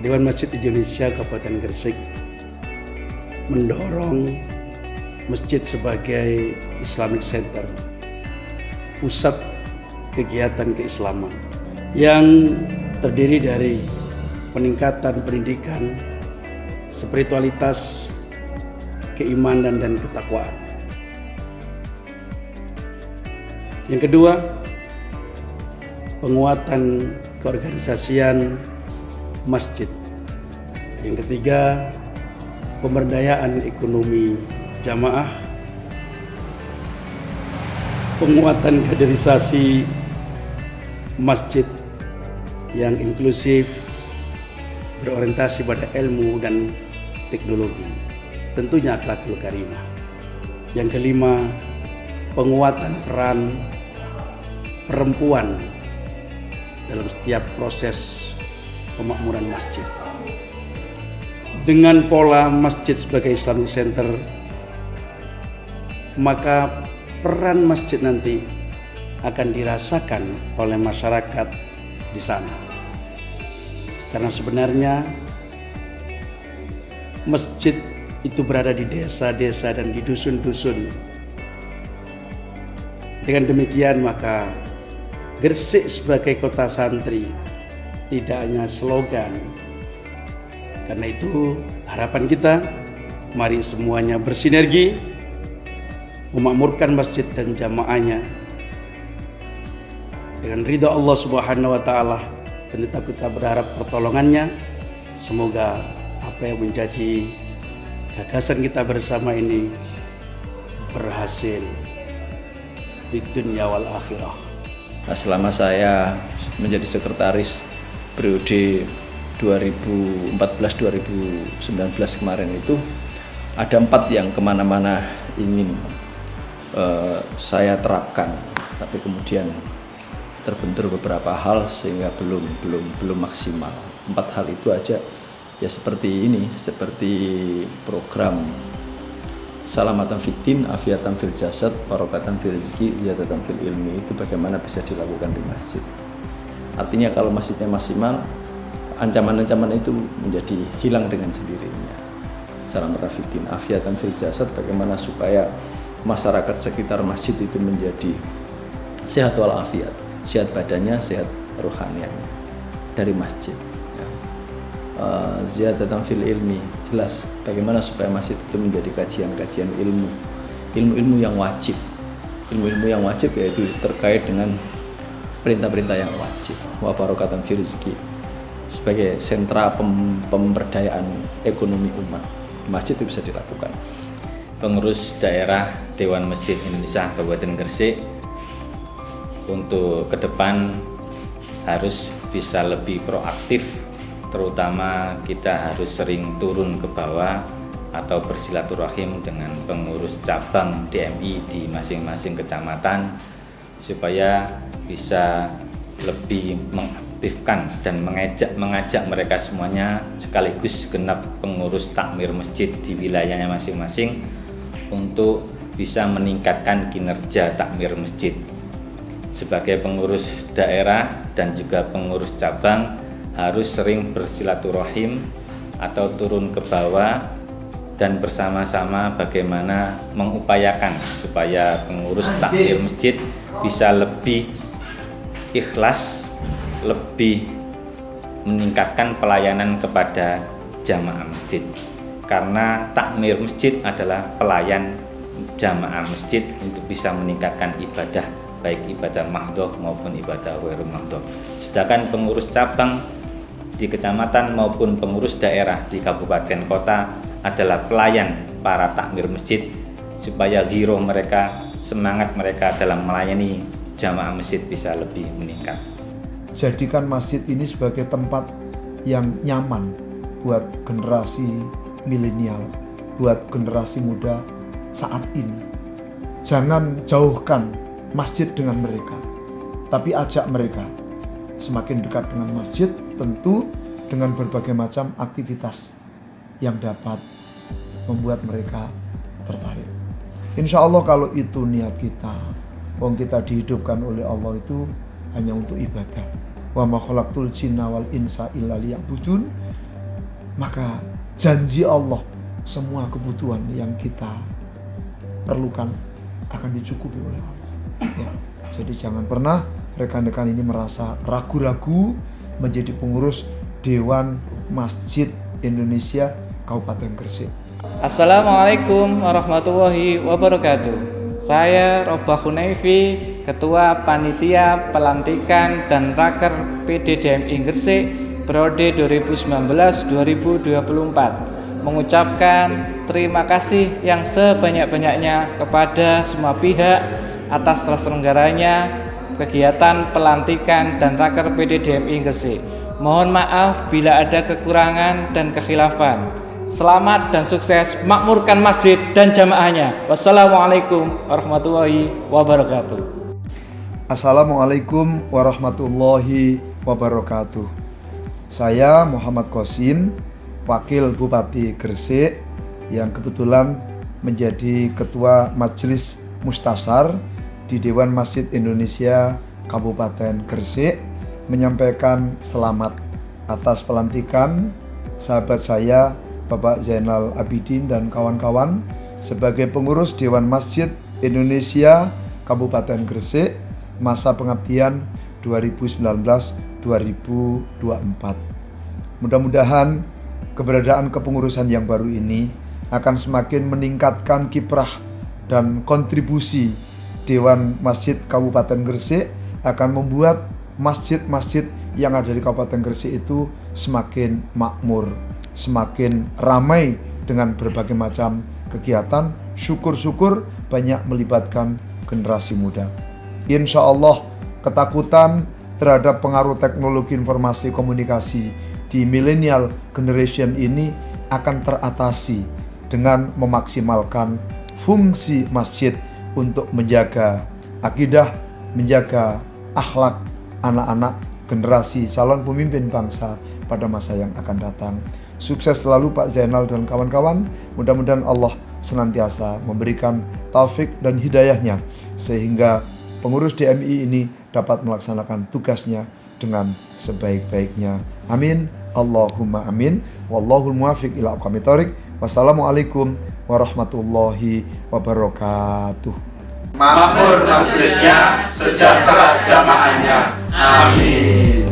Dewan Masjid Indonesia Kabupaten Gresik mendorong masjid sebagai Islamic Center, pusat kegiatan keislaman yang terdiri dari peningkatan pendidikan, spiritualitas, keimanan dan ketakwaan. Yang kedua, penguatan keorganisasian masjid. Yang ketiga, pemberdayaan ekonomi jamaah, penguatan kaderisasi masjid yang inklusif, berorientasi pada ilmu dan teknologi, tentunya akhlakul karimah. Yang kelima, penguatan peran perempuan dalam setiap proses pemakmuran masjid. Dengan pola masjid sebagai Islamic Center, maka peran masjid nanti akan dirasakan oleh masyarakat di sana. Karena sebenarnya masjid itu berada di desa-desa dan di dusun-dusun. Dengan demikian maka Gresik sebagai kota santri tidak hanya slogan. Karena itu harapan kita, mari semuanya bersinergi memakmurkan masjid dan jamaahnya dengan ridha Allah Subhanahu wa taala, dan tetap kita berharap pertolongannya. Semoga apa yang menjadi gagasan kita bersama ini berhasil di dunia wal akhirah. Nah, selama saya menjadi sekretaris periode 2014-2019 kemarin itu ada 4 yang kemana-mana ingin saya terapkan, tapi kemudian terbentur beberapa hal sehingga belum maksimal. 4 hal itu aja ya seperti ini, seperti program Salamatan Fiddin, Afiatan Fil Jasad, Barokatan Fil Rizki, Ziyadatan Fil Ilmi, itu bagaimana bisa dilakukan di masjid. Artinya kalau masjidnya maksimal, ancaman-ancaman itu menjadi hilang dengan sendirinya. Salamatan Fiddin, Afiatan Fil Jasad, bagaimana supaya masyarakat sekitar masjid itu menjadi sehat walafiat, sehat badannya, sehat rohanianya dari masjid. Ziyadatan fil ilmi, jelas bagaimana supaya masjid itu menjadi kajian-kajian ilmu yang wajib, ilmu yang wajib yaitu terkait dengan perintah-perintah yang wajib. Wa barokatan fil rizki, sebagai sentra pemberdayaan ekonomi umat, masjid itu bisa dilakukan. Pengurus daerah Dewan Masjid Indonesia Kabupaten Gresik untuk ke depan harus bisa lebih proaktif, terutama kita harus sering turun ke bawah atau bersilaturahim dengan pengurus cabang DMI di masing-masing kecamatan supaya bisa lebih mengaktifkan dan mengajak mereka semuanya sekaligus genap pengurus takmir masjid di wilayahnya masing-masing untuk bisa meningkatkan kinerja takmir masjid. Sebagai pengurus daerah dan juga pengurus cabang harus sering bersilaturahim atau turun ke bawah dan bersama-sama bagaimana mengupayakan supaya pengurus takmir masjid bisa lebih ikhlas, lebih meningkatkan pelayanan kepada jamaah masjid. Karena takmir masjid adalah pelayan jamaah masjid untuk bisa meningkatkan ibadah, baik ibadah mahdhah maupun ibadah ghairu mahdhah. Sedangkan pengurus cabang di kecamatan maupun pengurus daerah di kabupaten kota adalah pelayan para takmir masjid supaya giroh mereka, semangat mereka dalam melayani jamaah masjid bisa lebih meningkat. Jadikan masjid ini sebagai tempat yang nyaman buat generasi milenial, buat generasi muda saat ini. Jangan jauhkan masjid dengan mereka, tapi ajak mereka semakin dekat dengan masjid, tentu dengan berbagai macam aktivitas yang dapat membuat mereka tertarik. Insya Allah kalau itu niat kita, kita dihidupkan oleh Allah itu hanya untuk ibadah. Wa ma khalaqtul jinna wal insa illa liya'budun. maka janji Allah semua kebutuhan yang kita perlukan akan dicukupi oleh Allah. Ya. Jadi jangan pernah rekan-rekan ini merasa ragu-ragu menjadi pengurus Dewan Masjid Indonesia Kabupaten Gresik. Assalamualaikum warahmatullahi wabarakatuh. Saya Robah Hunaifi, Ketua Panitia Pelantikan dan Raker PDDMI Gresik periode 2019-2024, mengucapkan terima kasih yang sebanyak-banyaknya kepada semua pihak atas terselenggaranya kegiatan pelantikan dan Raker PDDMI Gresik. Mohon maaf bila ada kekurangan dan kekhilafan. Selamat dan sukses makmurkan masjid dan jamaahnya. Wassalamualaikum warahmatullahi wabarakatuh. Assalamualaikum warahmatullahi wabarakatuh. Saya Muhammad Qasim, Wakil Bupati Gresik yang kebetulan menjadi Ketua Majelis Mustasar di Dewan Masjid Indonesia Kabupaten Gresik, menyampaikan selamat atas pelantikan sahabat saya Bapak Zainal Abidin dan kawan-kawan sebagai pengurus Dewan Masjid Indonesia Kabupaten Gresik masa pengabdian 2019-2024. Mudah-mudahan keberadaan kepengurusan yang baru ini akan semakin meningkatkan kiprah dan kontribusi Dewan Masjid Kabupaten Gresik, akan membuat masjid-masjid yang ada di Kabupaten Gresik itu semakin makmur, semakin ramai dengan berbagai macam kegiatan. Syukur-syukur banyak melibatkan generasi muda. Insya Allah ketakutan terhadap pengaruh teknologi informasi komunikasi di millennial generation ini akan teratasi dengan memaksimalkan fungsi masjid untuk menjaga akidah, menjaga akhlak anak-anak generasi calon pemimpin bangsa pada masa yang akan datang. Sukses selalu Pak Zainal dan kawan-kawan. Mudah-mudahan Allah senantiasa memberikan taufik dan hidayahnya sehingga pengurus DMI ini dapat melaksanakan tugasnya dengan sebaik-baiknya. Amin. Allahumma amin. Wallahul muwaffiq ila aqwamit thoriq. Wassalamualaikum warahmatullahi wabarakatuh. Makmur masjidnya, sejahtera jamaahnya. Amin.